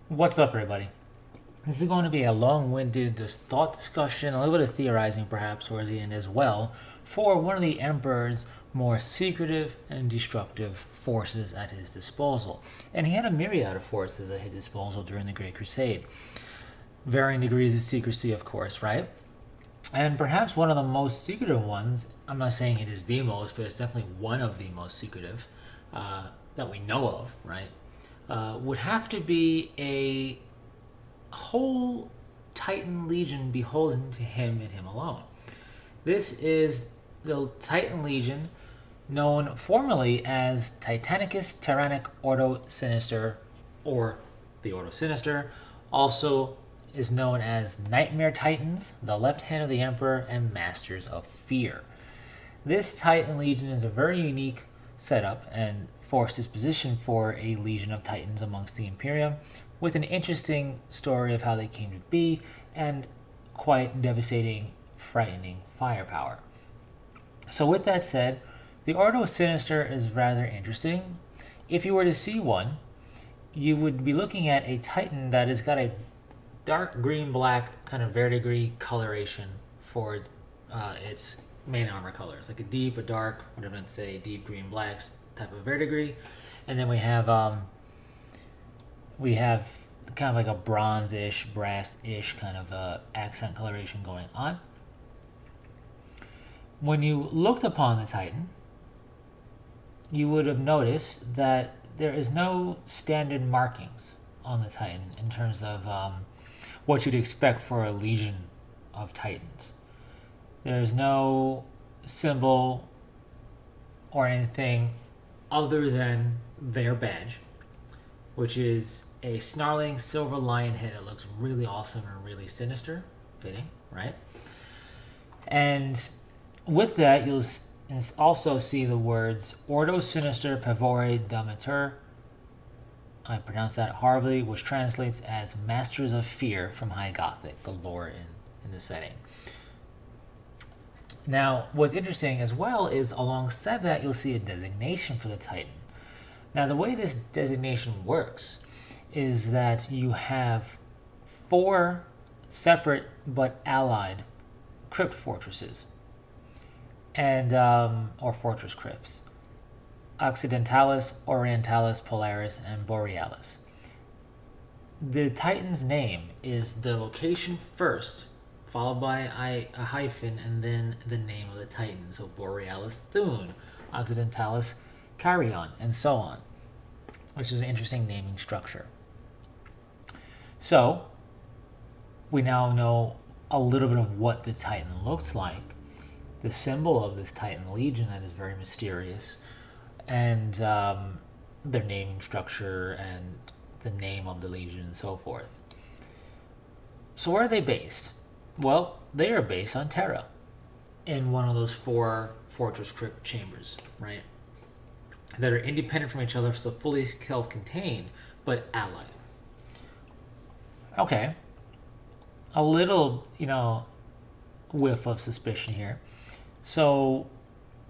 What's up, everybody? This is going to be a long-winded thought discussion, a little bit of theorizing perhaps towards the end as well, for one of the Emperor's more secretive and destructive forces at his disposal. And he had a myriad of forces at his disposal during the Great Crusade. Varying degrees of secrecy, of course, right? And perhaps one of the most secretive ones, I'm not saying it is the most, but it's definitely one of the most secretive that we know of, right? Would have to be a whole Titan Legion beholden to him and him alone. This is the Titan Legion known formerly as Titanicus Tyrannic Ordo Sinister, or the Ordo Sinister, also is known as Nightmare Titans, the left hand of the Emperor, and Masters of Fear. This Titan Legion is a very unique setup and force disposition for a legion of Titans amongst the Imperium, with an interesting story of how they came to be and quite devastating, frightening firepower. So with that said, the Ordo Sinister is rather interesting. If you were to see one, you would be looking at a Titan that has got a dark green-black kind of verdigris coloration for its main armor colors, like a deep, a dark, whatever I'd say, deep green blacks type of verdigris, and then we have kind of like a bronze-ish, brass-ish kind of accent coloration going on. When you looked upon the Titan, you would have noticed that there is no standard markings on the Titan in terms of what you'd expect for a legion of Titans. There's no symbol or anything other than their badge, which is a snarling silver lion head that looks really awesome and really sinister, fitting, right? And with that, you'll also see the words Ordo Sinister Pavore Domitur. I pronounced that horribly, which translates as Masters of Fear from High Gothic, the lore in the setting. Now, what's interesting as well is alongside that, you'll see a designation for the Titan. Now, the way this designation works is that you have 4 separate but allied crypt fortresses, and or fortress crypts: Occidentalis, Orientalis, Polaris, and Borealis. The Titan's name is the location first, followed by a hyphen, and then the name of the Titan. So Borealis Thune, Occidentalis Carrion, and so on, which is an interesting naming structure. So we now know a little bit of what the Titan looks like, the symbol of this Titan Legion that is very mysterious, and their naming structure and the name of the Legion and so forth. So where are they based? Well, they are based on Terra, in one of those 4 fortress crypt chambers, right? That are independent from each other, so fully self-contained, but allied. Okay. A little, whiff of suspicion here. So,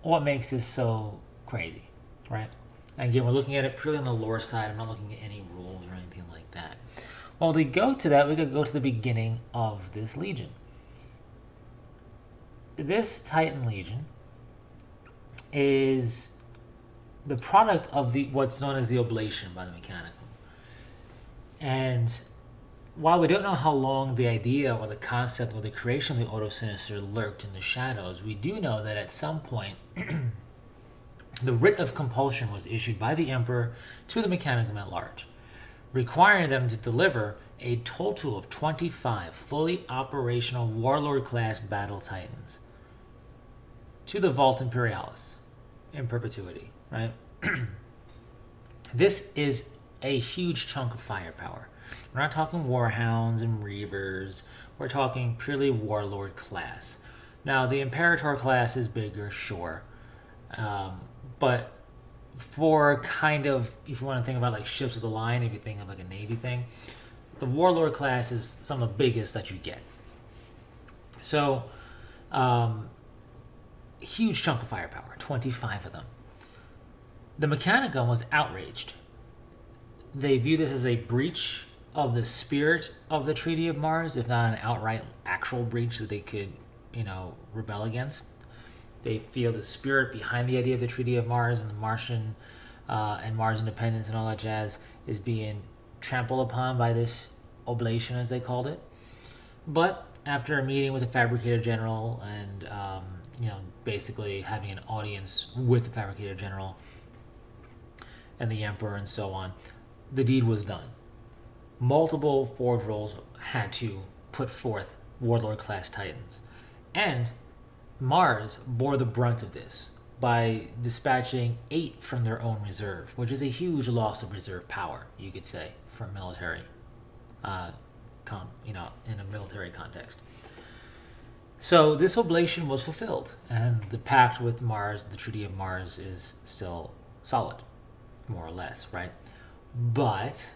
what makes this so crazy, right? And again, we're looking at it purely on the lore side. I'm not looking at any rules or anything like that. Well, to go to that, we could go to the beginning of this legion. This Titan Legion is the product of what's known as the oblation by the Mechanicum. And while we don't know how long the idea or the concept or the creation of the Ordo Sinister lurked in the shadows, we do know that at some point the writ of compulsion was issued by the Emperor to the Mechanicum at large, requiring them to deliver a total of 25 fully operational Warlord-class battle Titans to the Vault Imperialis in perpetuity, right? This is a huge chunk of firepower. We're not talking Warhounds and Reavers. We're talking purely Warlord class. Now, the Imperator class is bigger, sure. But for kind of, if you want to think about like ships of the line, if you think of like a Navy thing, the Warlord class is some of the biggest that you get. So, huge chunk of firepower, 25 of them. The Mechanicum was outraged. They view this as a breach of the spirit of the Treaty of Mars, if not an outright actual breach that they could, rebel against. They feel the spirit behind the idea of the Treaty of Mars and the Martian and Mars independence and all that jazz is being trampled upon by this oblation, as they called it. But after a meeting with the Fabricator General and basically having an audience with the Fabricator General and the Emperor and so on, the deed was done. Multiple Forge Rolls had to put forth Warlord-class Titans. And Mars bore the brunt of this by dispatching 8 from their own reserve, which is a huge loss of reserve power, you could say, for military, in a military context. So this oblation was fulfilled, and the pact with Mars, the Treaty of Mars, is still solid, more or less, right? But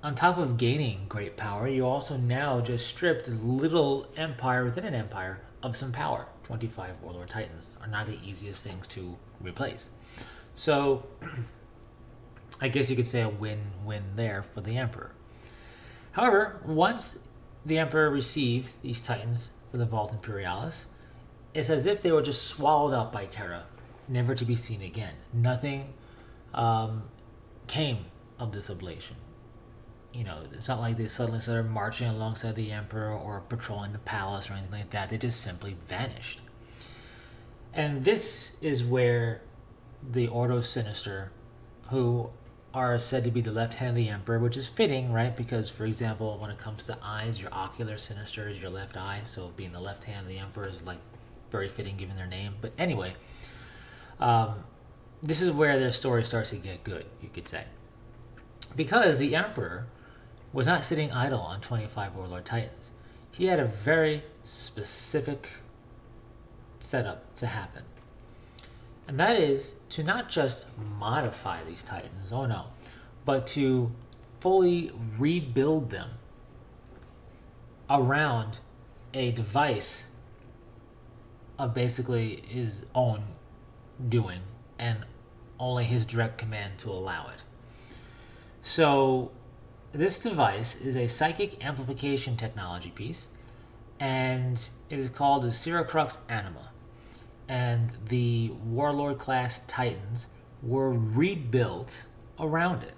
on top of gaining great power, you also now just stripped this little empire within an empire of some power. 25 Warlord Titans are not the easiest things to replace. So I guess you could say a win-win there for the Emperor. However, once the Emperor received these Titans for the Vault Imperialis, it's as if they were just swallowed up by Terra, never to be seen again. Nothing came of this oblation. It's not like they suddenly started marching alongside the Emperor or patrolling the palace or anything like that. They just simply vanished. And this is where the Ordo Sinister, who are said to be the left hand of the Emperor, which is fitting, right? Because, for example, when it comes to eyes, your ocular Sinister is your left eye. So being the left hand of the Emperor is very fitting given their name. But anyway, this is where their story starts to get good, you could say. Because the Emperor was not sitting idle on 25 Warlord Titans. He had a very specific setup to happen. And that is to not just modify these Titans, but to fully rebuild them around a device of basically his own doing and only his direct command to allow it. So this device is a psychic amplification technology piece, and it is called the Sirocrux Anima. And the Warlord class Titans were rebuilt around it.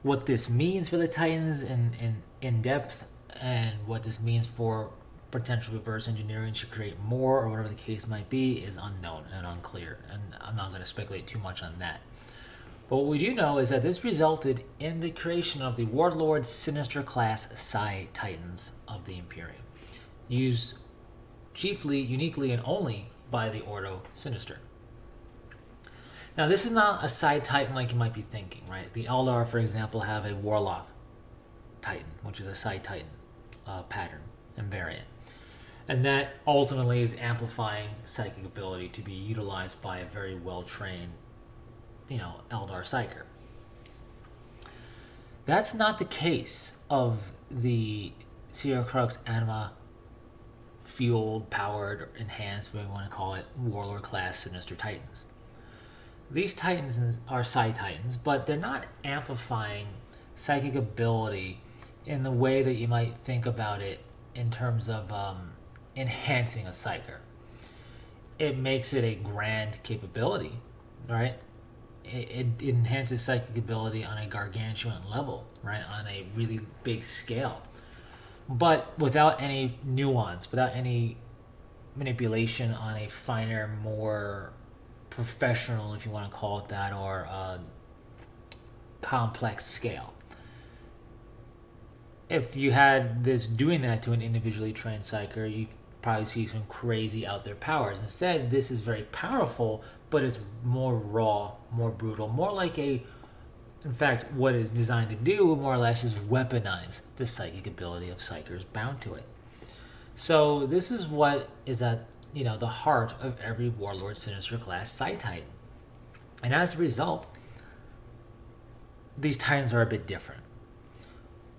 What this means for the Titans in depth, and what this means for potential reverse engineering to create more, or whatever the case might be, is unknown and unclear. And I'm not going to speculate too much on that. But what we do know is that this resulted in the creation of the Warlord Sinister class Psi Titans of the Imperium, used chiefly, uniquely, and only by the Ordo Sinister. Now, this is not a Psi Titan like you might be thinking, right? The Eldar, for example, have a Warlock Titan, which is a Psi Titan pattern and variant. And that ultimately is amplifying psychic ability to be utilized by a very well-trained Eldar Psyker. That's not the case of the Sirocrux Anima fueled, powered, enhanced, whatever you want to call it, Warlord class Sinister Titans. These Titans are Psi Titans, but they're not amplifying psychic ability in the way that you might think about it in terms of enhancing a Psyker. It makes it a grand capability, right? It enhances psychic ability on a gargantuan level, right? On a really big scale. But without any nuance, without any manipulation on a finer, more professional, if you want to call it that, or complex scale. If you had this doing that to an individually trained psyker, you probably see some crazy out there powers. Instead, this is very powerful, but it's more raw, more brutal, more like in fact, what it's designed to do, more or less, is weaponize the psychic ability of psychers bound to it. So this is what is at the heart of every Warlord Sinister class Psi Titan. And as a result, these Titans are a bit different.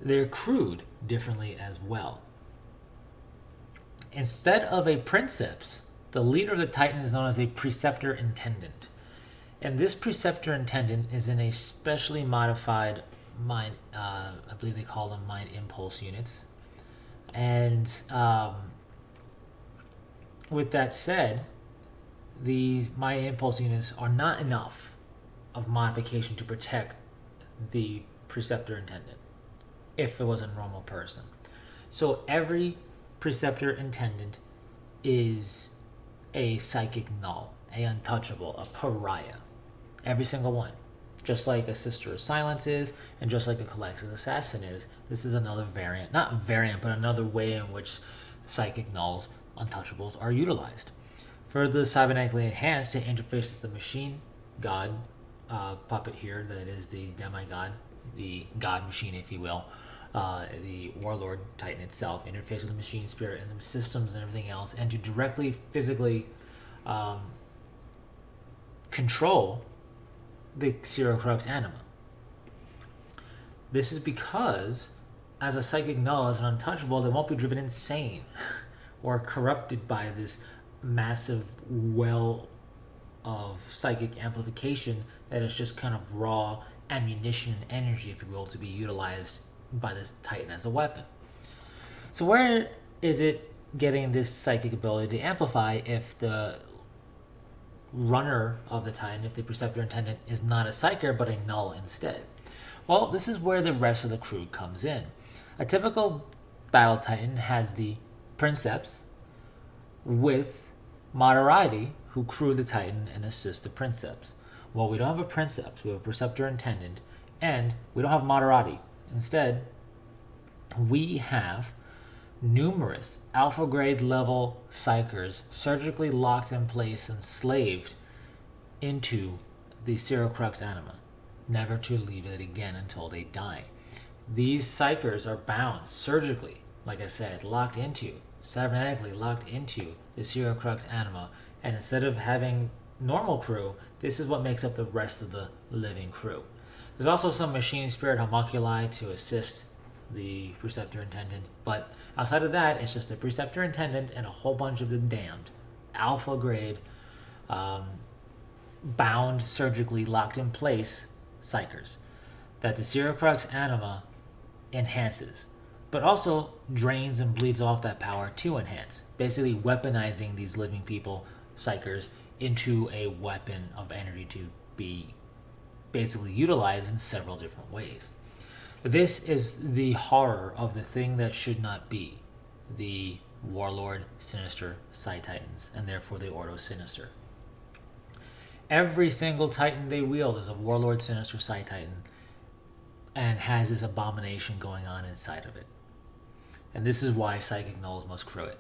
They're crewed differently as well. Instead of a Princeps, the leader of the Titan is known as a Preceptor Intendant. And this Preceptor Intendant is in a specially modified mind. I believe they call them mind impulse units. And with that said, these mind impulse units are not enough of modification to protect the preceptor intendant if it was a normal person. So every preceptor intendant is a psychic null, a untouchable, a pariah. Every single one. Just like a Sister of Silence is, and just like a Collective Assassin is, this is another variant. Not variant, but another way in which psychic nulls, untouchables, are utilized. For the cybernetically enhanced, to interface with the machine god puppet here, that is the demigod, the god machine, if you will, the warlord titan itself, interface with the machine spirit and the systems and everything else, and to directly physically control the Crux anima. This is because, as a psychic null, as an untouchable, they won't be driven insane or corrupted by this massive well of psychic amplification that is just kind of raw ammunition and energy, if you will, to be utilized by this titan as a weapon. So where is it getting this psychic ability to amplify if the runner of the titan, if the preceptor intendant, is not a psyker but a null instead? Well, this is where the rest of the crew comes in. A typical battle titan has the princeps with Moderati, who crew the titan and assist the princeps. Well, we don't have a princeps, we have a preceptor intendant, and we don't have Moderati. Instead, we have numerous alpha grade level psychers surgically locked in place and slaved into the Crux anima, never to leave it again until they die. These psychers are bound surgically, like I said, locked into, cybernetically locked into the Crux anima, and instead of having normal crew, this is what makes up the rest of the living crew. There's also some machine spirit homunculi to assist the preceptor intendant, but outside of that, it's just the preceptor intendant and a whole bunch of the damned alpha grade bound, surgically locked in place psychers that the Crux anima enhances, but also drains and bleeds off that power to enhance, basically weaponizing these living people psychers into a weapon of energy to be basically utilized in several different ways. This is the horror of the thing that should not be, the Warlord Sinister Psi Titans, and therefore the Ordo Sinister. Every single Titan they wield is a Warlord Sinister Psi Titan and has this abomination going on inside of it. And this is why Psychic Nulls must crew it.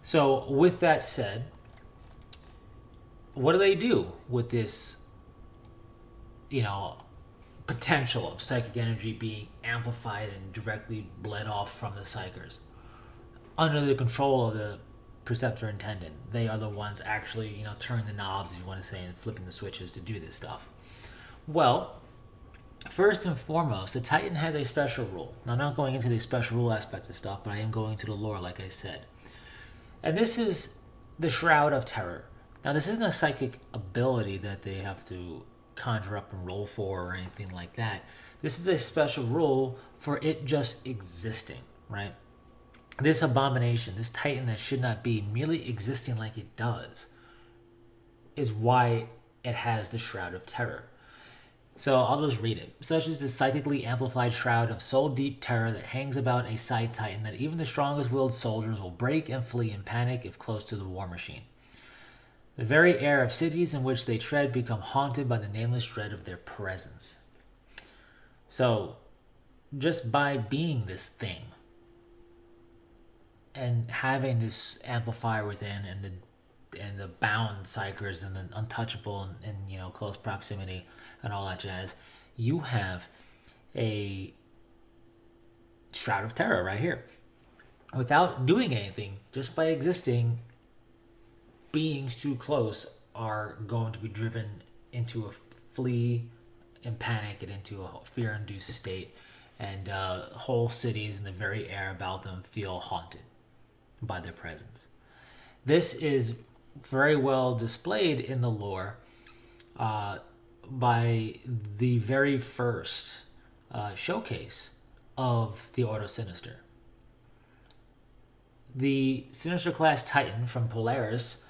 So, with that said, what do they do with this, potential of psychic energy being amplified and directly bled off from the psychers? Under the control of the preceptor intendant, they are the ones actually, turning the knobs, if you want to say, and flipping the switches to do this stuff. Well, first and foremost, the Titan has a special rule. Now, I'm not going into the special rule aspect of stuff, but I am going to the lore, like I said. And this is the Shroud of Terror. Now, this isn't a psychic ability that they have to conjure up and roll for or anything like that. This is a special rule for it just existing, right? This abomination, this Titan that should not be, merely existing like it does, is why it has the Shroud of Terror. So I'll just read it. Such is the psychically amplified shroud of soul-deep terror that hangs about a side Titan that even the strongest willed soldiers will break and flee in panic if close to the war machine. The very air of cities in which they tread become haunted by the nameless dread of their presence. So, just by being this thing and having this amplifier within, and the bound psychers and the untouchable and close proximity and all that jazz, you have a Shroud of Terror right here. Without doing anything, just by existing, beings too close are going to be driven into a flee and panic and into a fear-induced state, and whole cities and the very air about them feel haunted by their presence. This is very well displayed in the lore by the very first showcase of the Ordo Sinister. The Sinister class Titan from Polaris,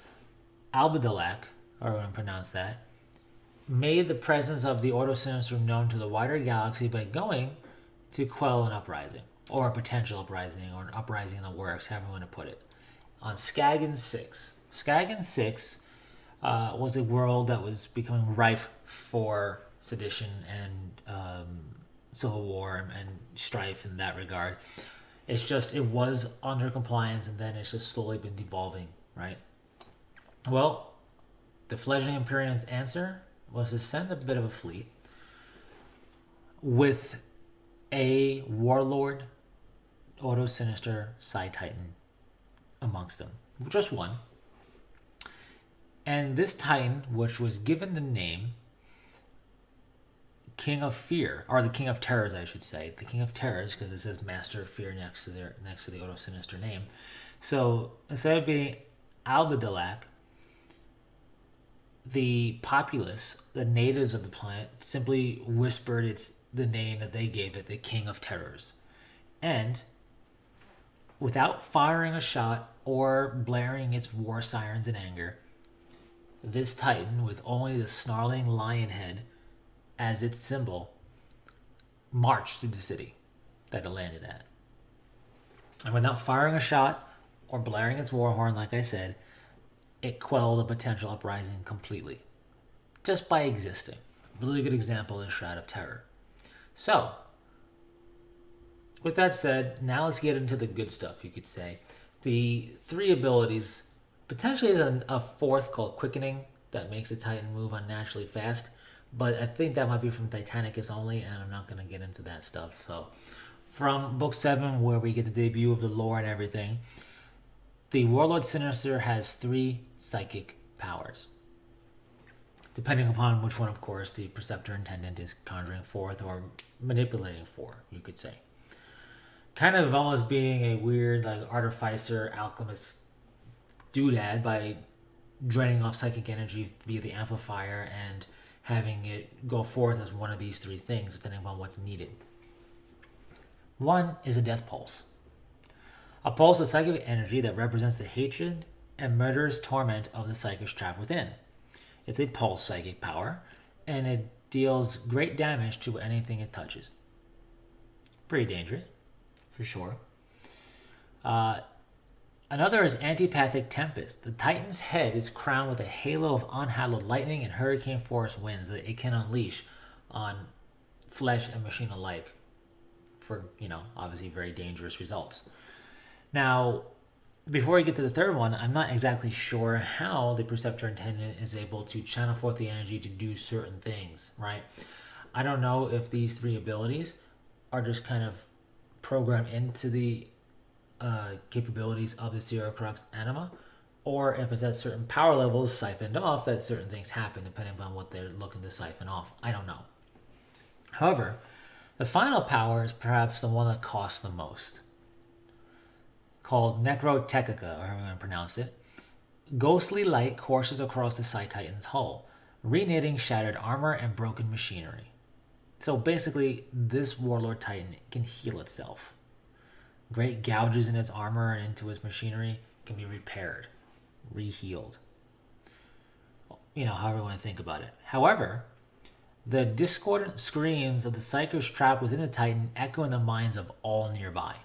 Albadalac, or I wouldn't pronounce that, made the presence of the Ordo Sinister known to the wider galaxy by going to quell an uprising, or a potential uprising, or an uprising in the works, however you want to put it, on Skagen 6. Skagen 6 was a world that was becoming rife for sedition and civil war and strife in that regard. It's just, it was under compliance, and then it's just slowly been devolving, right? Well, the fledgling Imperium's answer was to send a bit of a fleet with a warlord, Ordo Sinister, Psi Titan amongst them. Just one. And this Titan, which was given the name King of Fear, or the King of Terrors, I should say. The King of Terrors, because it says Master of Fear next to the Ordo Sinister name. So instead of being Albadalac, the populace, the natives of the planet, simply whispered the name that they gave it, the King of Terrors. And without firing a shot or blaring its war sirens in anger, this Titan, with only the snarling lion head as its symbol, marched through the city that it landed at. And without firing a shot or blaring its war horn, like I said, it quelled a potential uprising completely, just by existing. A really good example is Shroud of Terror. So, with that said, now let's get into the good stuff, you could say. The 3 abilities, potentially a 4th called Quickening, that makes a Titan move unnaturally fast, but I think that might be from Titanicus only, and I'm not going to get into that stuff. So, from Book 7, where we get the debut of the lore and everything, the Warlord Sinister has 3 psychic powers. Depending upon which one, of course, the Preceptor Intendant is conjuring forth or manipulating for, you could say. Kind of almost being a weird, like, artificer, alchemist doodad by draining off psychic energy via the amplifier and having it go forth as one of these 3 things, depending upon what's needed. One is a death pulse. A pulse of psychic energy that represents the hatred and murderous torment of the psychic trapped within. It's a pulse psychic power, and it deals great damage to anything it touches. Pretty dangerous, for sure. Another is Antipathic Tempest. The Titan's head is crowned with a halo of unhallowed lightning and hurricane force winds that it can unleash on flesh and machine alike for, obviously very dangerous results. Now, before we get to the 3rd one, I'm not exactly sure how the Preceptor Intendant is able to channel forth the energy to do certain things, right? I don't know if these 3 abilities are just kind of programmed into the capabilities of the Zero Crux Anima, or if it's at certain power levels siphoned off that certain things happen depending on what they're looking to siphon off. I don't know. However, the final power is perhaps the one that costs the most, called Necrotechica, or however you want to pronounce it. Ghostly light courses across the Psi Titan's hull, reknitting shattered armor and broken machinery. So basically, this Warlord Titan can heal itself. Great gouges in its armor and into its machinery can be repaired, re-healed. However you want to think about it. However, the discordant screams of the psychers trapped within the Titan echo in the minds of all nearby.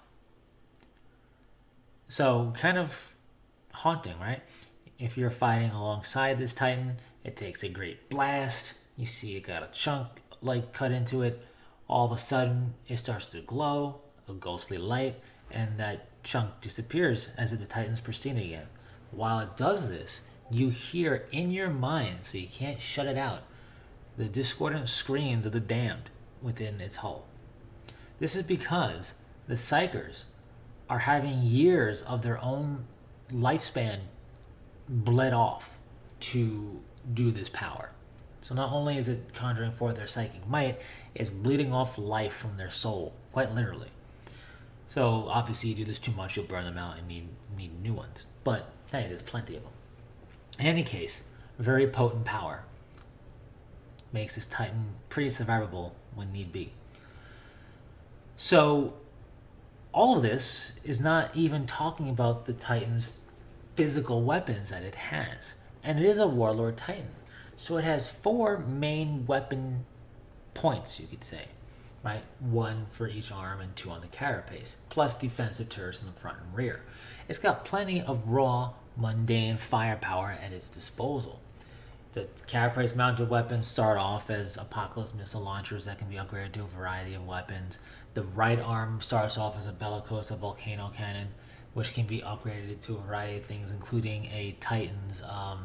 So, kind of haunting, right? If you're fighting alongside this Titan, it takes a great blast. You see it got a chunk cut into it. All of a sudden, it starts to glow, a ghostly light, and that chunk disappears as if the Titan's pristine again. While it does this, you hear in your mind, so you can't shut it out, the discordant screams of the damned within its hull. This is because the Psychers are having years of their own lifespan bled off to do this power. So not only is it conjuring forth their psychic might, it's bleeding off life from their soul, quite literally. So obviously you do this too much, you'll burn them out and need new ones. But hey, there's plenty of them. In any case, very potent power. Makes this Titan pretty survivable when need be. So all of this is not even talking about the Titan's physical weapons that it has. And it is a Warlord Titan. So it has 4 main weapon points, you could say. Right? 1 for each arm and 2 on the carapace, plus defensive turrets in the front and rear. It's got plenty of raw, mundane firepower at its disposal. The carapace mounted weapons start off as Apocalypse missile launchers that can be upgraded to a variety of weapons. The right arm starts off as a Bellicosa volcano cannon, which can be upgraded to a variety of things, including a Titan's, a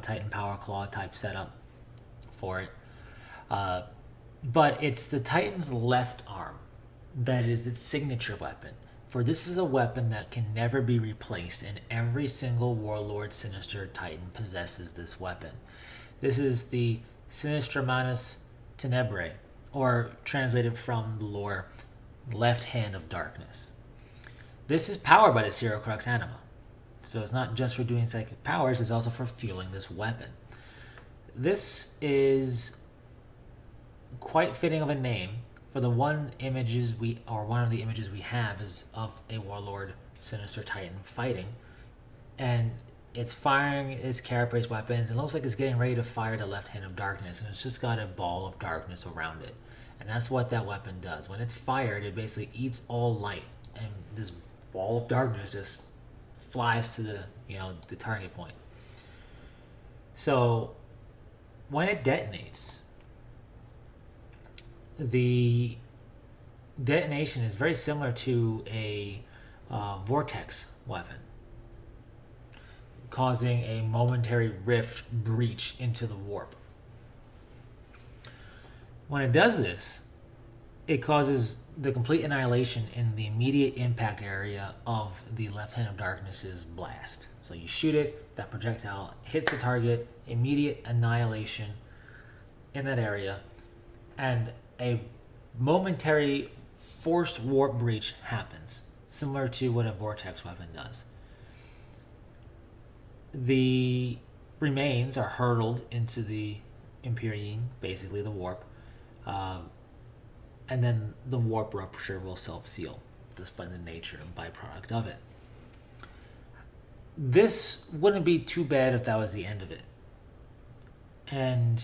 Titan Power Claw type setup for it. But it's the Titan's left arm that is its signature weapon. For this is a weapon that can never be replaced, and every single Warlord Sinister Titan possesses this weapon. This is the Sinister Manus Tenebrae, or translated from the lore, Left Hand of Darkness. This is powered by the Cirocrux Anima. So it's not just for doing psychic powers, it's also for fueling this weapon. This is quite fitting of a name for the one of the images we have is of a Warlord Sinister Titan fighting, and it's firing its carapace weapons. It looks like it's getting ready to fire the Left Hand of Darkness, and it's just got a ball of darkness around it. And that's what that weapon does. When it's fired, it basically eats all light, and this ball of darkness just flies to the target point. So when it detonates, the detonation is very similar to a vortex weapon, causing a momentary rift breach into the warp. When it does this, it causes the complete annihilation in the immediate impact area of the Left Hand of Darkness's blast. So you shoot it, that projectile hits the target, immediate annihilation in that area, and a momentary forced warp breach happens, similar to what a vortex weapon does. The remains are hurled into the Empyrean, basically the warp, and then the warp rupture will self-seal, despite the nature and byproduct of it. This wouldn't be too bad if that was the end of it. And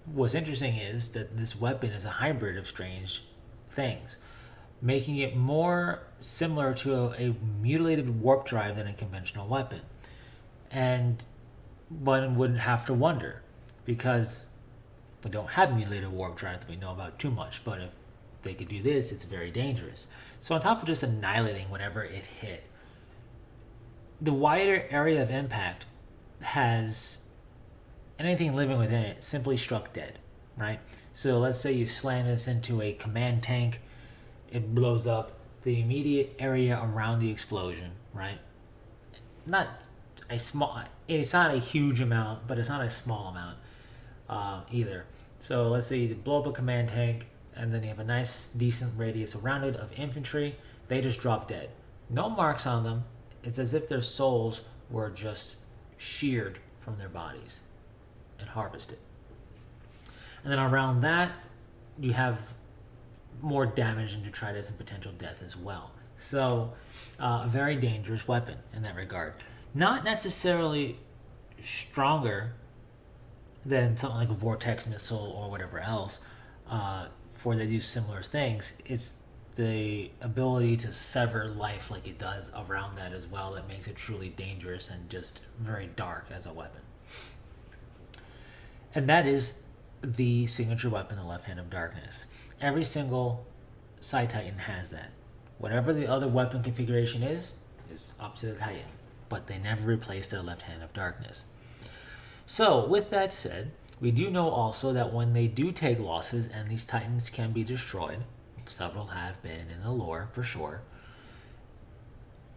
what's interesting is that this weapon is a hybrid of strange things, making it more similar to a mutilated warp drive than a conventional weapon. And one wouldn't have to wonder, because we don't have mutilated warp drives we know about too much, but if they could do this, it's very dangerous. So on top of just annihilating whenever it hit, the wider area of impact has anything living within it simply struck dead, right? So let's say you slam this into a command tank, it blows up the immediate area around the explosion, right? It's not a huge amount, but it's not a small amount either. So let's say you blow up a command tank, and then you have a nice, decent radius around it of infantry. They just drop dead. No marks on them. It's as if their souls were just sheared from their bodies and harvested. And then around that, you have more damage and detritus and potential death as well. So a very dangerous weapon in that regard. Not necessarily stronger than something like a vortex missile or whatever else, for they do similar things. It's the ability to sever life like it does around that as well that makes it truly dangerous and just very dark as a weapon. And that is the signature weapon, the Left Hand of Darkness. Every single Psi Titan has that. Whatever the other weapon configuration is up to the Titan, but they never replace their Left Hand of Darkness. So, with that said, we do know also that when they do take losses and these Titans can be destroyed, several have been in the lore for sure,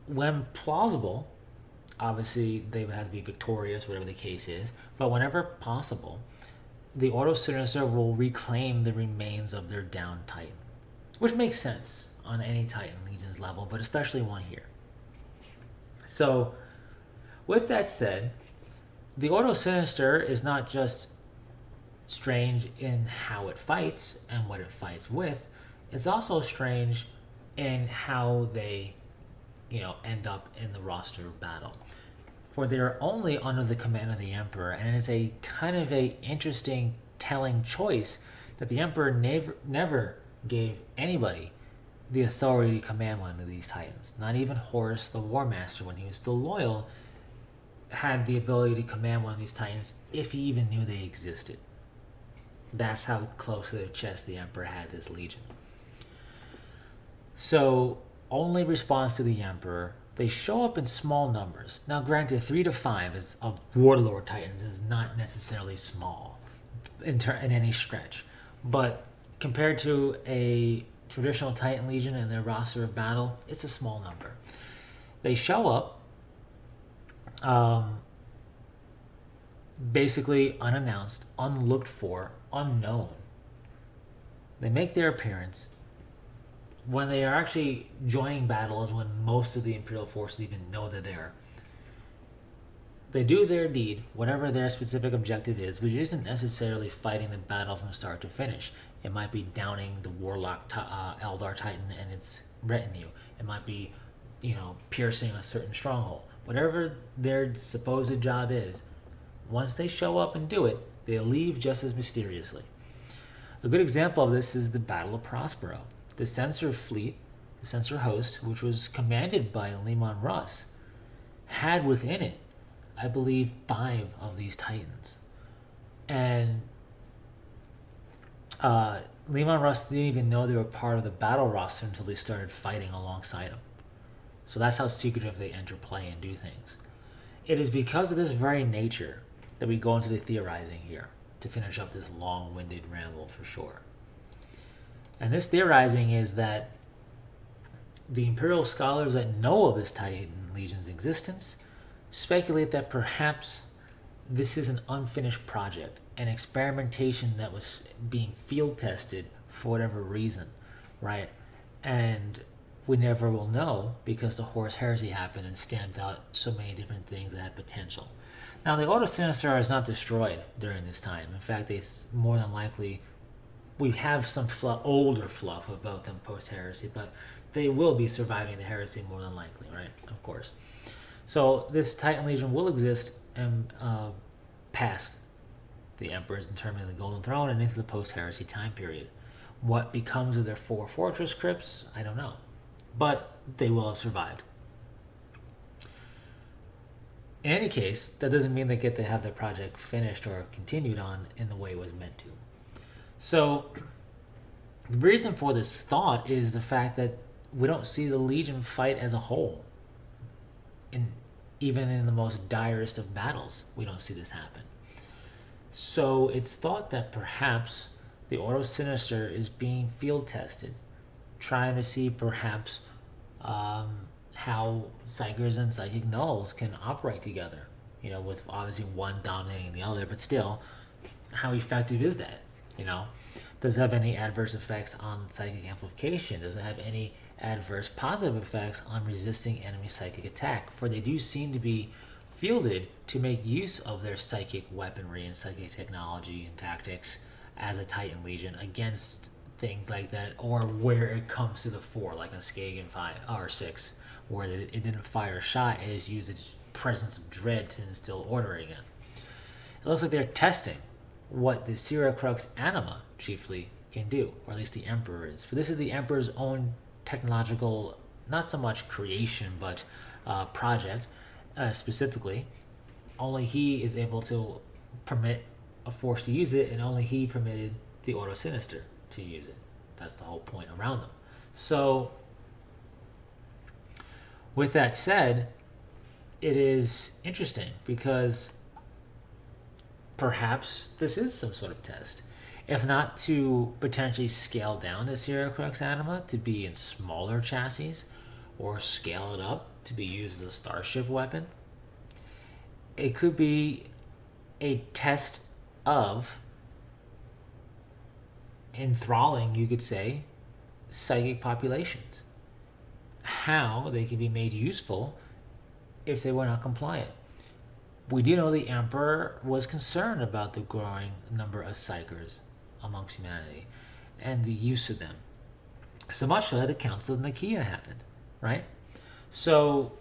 when plausible, obviously they would have to be victorious, whatever the case is, but whenever possible, the Ordo Sinister will reclaim the remains of their downed Titan, which makes sense on any Titan Legion's level, but especially one here. So, with that said, the Ordo Sinister is not just strange in how it fights and what it fights with. It's also strange in how they, end up in the roster of battle. For they're only under the command of the Emperor, and it's a kind of a interesting, telling choice that the Emperor never gave anybody the authority to command one of these Titans. Not even Horus the War Master, when he was still loyal, had the ability to command one of these Titans if he even knew they existed. That's how close to the chest the Emperor had this legion. So, only response to the Emperor, they show up in small numbers. Now, granted, 3 to 5 of Warlord Titans is not necessarily small in any stretch. But compared to a traditional Titan Legion and their roster of battle, it's a small number. They show up basically unannounced, unlooked for, unknown. They make their appearance. When they are actually joining battle is when most of the Imperial forces even know they're there. They do their deed, whatever their specific objective is, which isn't necessarily fighting the battle from start to finish. It might be downing the Warlock Eldar Titan and its retinue. It might be, piercing a certain stronghold. Whatever their supposed job is, once they show up and do it, they leave just as mysteriously. A good example of this is the Battle of Prospero. The Censor fleet, the Censor host, which was commanded by Leman Russ, had within it, I believe, 5 of these Titans. And Leman Russ didn't even know they were part of the battle roster until they started fighting alongside him. So that's how secretive they enter play and do things. It is because of this very nature that we go into the theorizing here to finish up this long-winded ramble for sure. And this theorizing is that the Imperial scholars that know of this Titan Legion's existence speculate that perhaps this is an unfinished project, an experimentation that was being field tested for whatever reason, right? And we never will know because the Horus Heresy happened and stamped out so many different things that had potential. Now, the Ordo Sinister is not destroyed during this time. In fact, they more than likely, we have some older fluff about them post-heresy, but they will be surviving the heresy more than likely, right? Of course. So this Titan Legion will exist and past the Emperor's interment of the Golden Throne and into the post-heresy time period. What becomes of their 4 fortress crypts, I don't know. But they will have survived. In any case, that doesn't mean they get to have their project finished or continued on in the way it was meant to. So, the reason for this thought is the fact that we don't see the Legion fight as a whole. Even in the most direst of battles, we don't see this happen. So, it's thought that perhaps the Ordo Sinister is being field tested, trying to see perhaps how Psykers and Psychic Nulls can operate together. With obviously one dominating the other, but still, how effective is that? Does it have any adverse effects on psychic amplification? Does it have any adverse positive effects on resisting enemy psychic attack? For they do seem to be fielded to make use of their psychic weaponry and psychic technology and tactics as a Titan Legion against things like that, or where it comes to the fore, like a Skagan 5 or 6, where it didn't fire a shot, it just used its presence of dread to instill order again. It looks like they're testing what the Syracrux Anima chiefly can do, or at least the Emperor is. For this is the Emperor's own technological, not so much creation, but project specifically. Only he is able to permit a force to use it, and only he permitted the Ordo Sinister to use it. That's the whole point around them. So, with that said, it is interesting because perhaps this is some sort of test. If not to potentially scale down the Syracrux Anima to be in smaller chassis, or scale it up to be used as a starship weapon, it could be a test of enthralling, you could say, psychic populations. How they can be made useful if they were not compliant. We do know the Emperor was concerned about the growing number of Psykers amongst humanity and the use of them. So much so that the Council of Nicaea happened, right? So,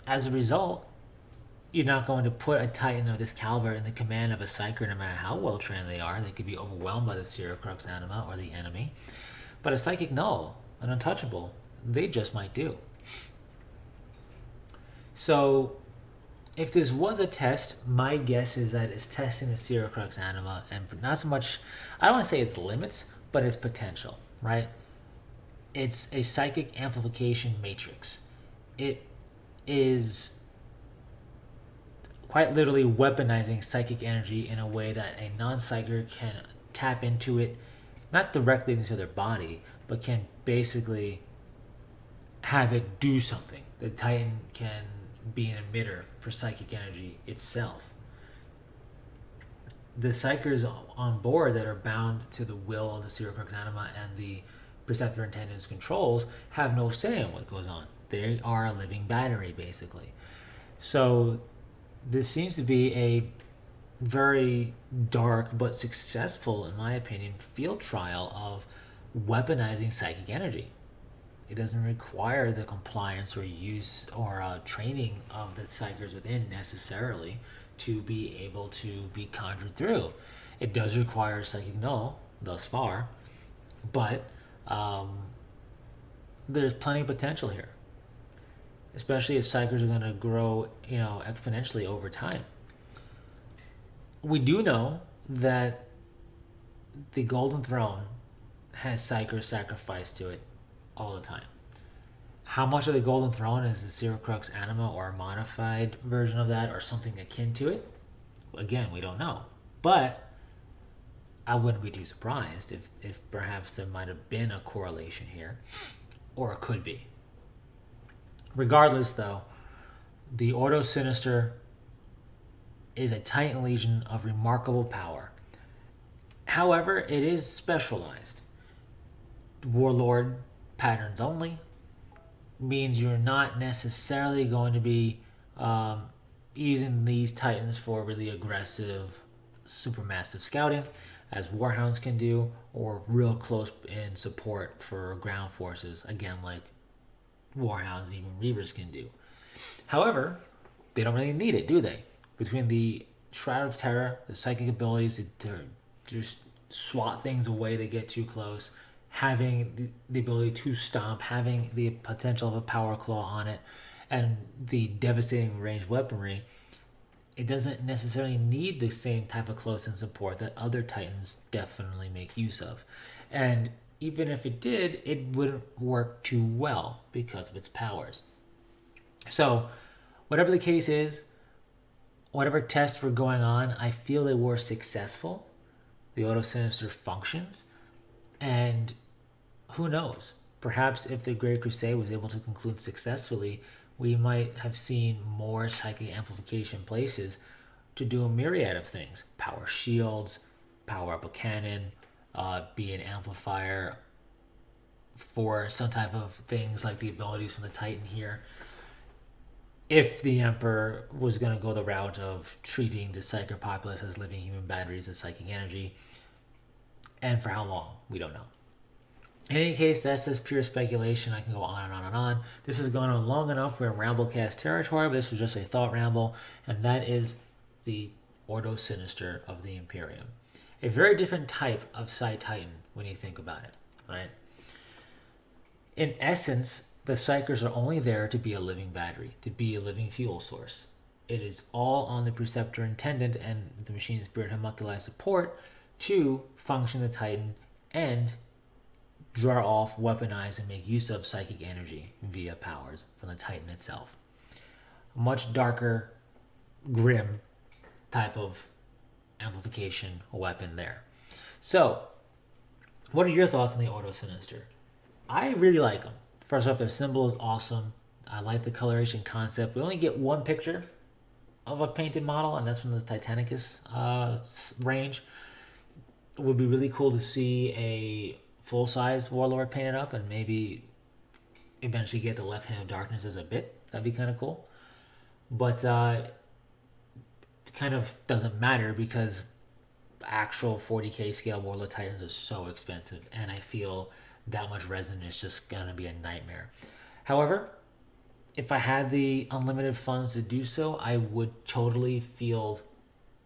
as a result, you're not going to put a Titan of this caliber in the command of a Psyker no matter how well trained they are. They could be overwhelmed by the Sirocrux anima or the enemy. But a Psychic Null, an Untouchable, they just might do. So, if this was a test, my guess is that it's testing the Sirocrux anima and not so much, I don't want to say its limits, but its potential, right? It's a psychic amplification matrix. It is quite literally weaponizing psychic energy in a way that a non-psyker can tap into it, not directly into their body, but can basically have it do something. The Titan can be an emitter for psychic energy itself. The psychers on board that are bound to the will of the Sirocrux anima and the Preceptor Intendant's controls have no say in what goes on. They are a living battery, basically. So this seems to be a very dark but successful, in my opinion, field trial of weaponizing psychic energy. It doesn't require the compliance or use or training of the psychers within necessarily to be able to be conjured through. It does require a psychic null thus far, but there's plenty of potential here, especially if psychers are going to grow, exponentially over time. We do know that the Golden Throne has psychers sacrificed to it all the time. How much of the Golden Throne is the Sirocrux anima or a modified version of that or something akin to it? Again, we don't know. But I wouldn't be too surprised if perhaps there might have been a correlation here, or it could be. Regardless, though, the Ordo Sinister is a Titan Legion of remarkable power. However, it is specialized. Warlord patterns only means you're not necessarily going to be using these Titans for really aggressive, supermassive scouting, as Warhounds can do, or real close in support for ground forces, again, like Warhounds and even Reavers can do. However, they don't really need it, do they? Between the Shroud of Terror, the psychic abilities to just swat things away that get too close, having the ability to stomp, having the potential of a power claw on it, and the devastating ranged weaponry, it doesn't necessarily need the same type of close-in support that other Titans definitely make use of. And even if it did, it wouldn't work too well because of its powers. So, whatever the case is, whatever tests were going on, I feel they were successful. The Ordo Sinister functions. And who knows? Perhaps if the Great Crusade was able to conclude successfully, we might have seen more psychic amplification places to do a myriad of things. Power shields, power up a cannon, be an amplifier for some type of things like the abilities from the Titan here. If the Emperor was going to go the route of treating the Psyker populace as living human batteries of psychic energy, and for how long, we don't know. In any case, that's just pure speculation. I can go on and on and on. This has gone on long enough. We're in Ramblecast territory, but this was just a thought ramble, and that is the Ordo Sinister of the Imperium. A very different type of Psi Titan when you think about it, right? In essence, the Psychers are only there to be a living battery, to be a living fuel source. It is all on the Preceptor Intendant and the Machine Spirit Homunculi support to function the Titan and draw off, weaponize, and make use of psychic energy via powers from the Titan itself. A much darker, grim type of amplification weapon there. So, what are your thoughts on the Ordo Sinister? I really like them. First off, their symbol is awesome. I like the coloration concept. We only get one picture of a painted model, and that's from the Titanicus range. It would be really cool to see a full-size Warlord painted up and maybe eventually get the Left Hand of Darkness as a bit. That'd be kind of cool. But it kind of doesn't matter because actual 40k scale Warlord Titans are so expensive, and I feel that much resin is just going to be a nightmare. However, if I had the unlimited funds to do so, I would totally field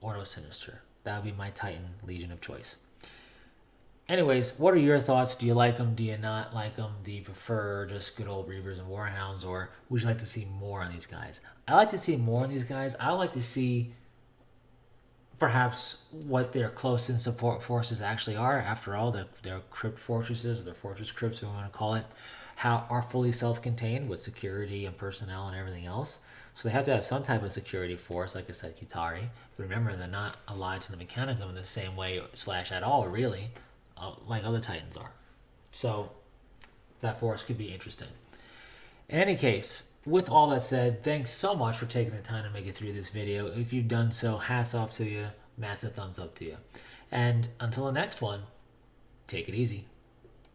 Ordo Sinister. That would be my Titan Legion of choice. Anyways, what are your thoughts? Do you like them? Do you not like them? Do you prefer just good old Reavers and Warhounds, or would you like to see more on these guys? I like to see more on these guys. I like to see perhaps what their close-in support forces actually are. After all, their crypt fortresses, or their fortress crypts, we want to call it, how are fully self-contained with security and personnel and everything else. So they have to have some type of security force, like I said, Kitari. But remember, they're not allied to the Mechanicum in the same way / at all, really, like other Titans are. So that force could be interesting. In any case, with all that said, thanks so much for taking the time to make it through this video. If you've done so, hats off to you, massive thumbs up to you. And until the next one, take it easy.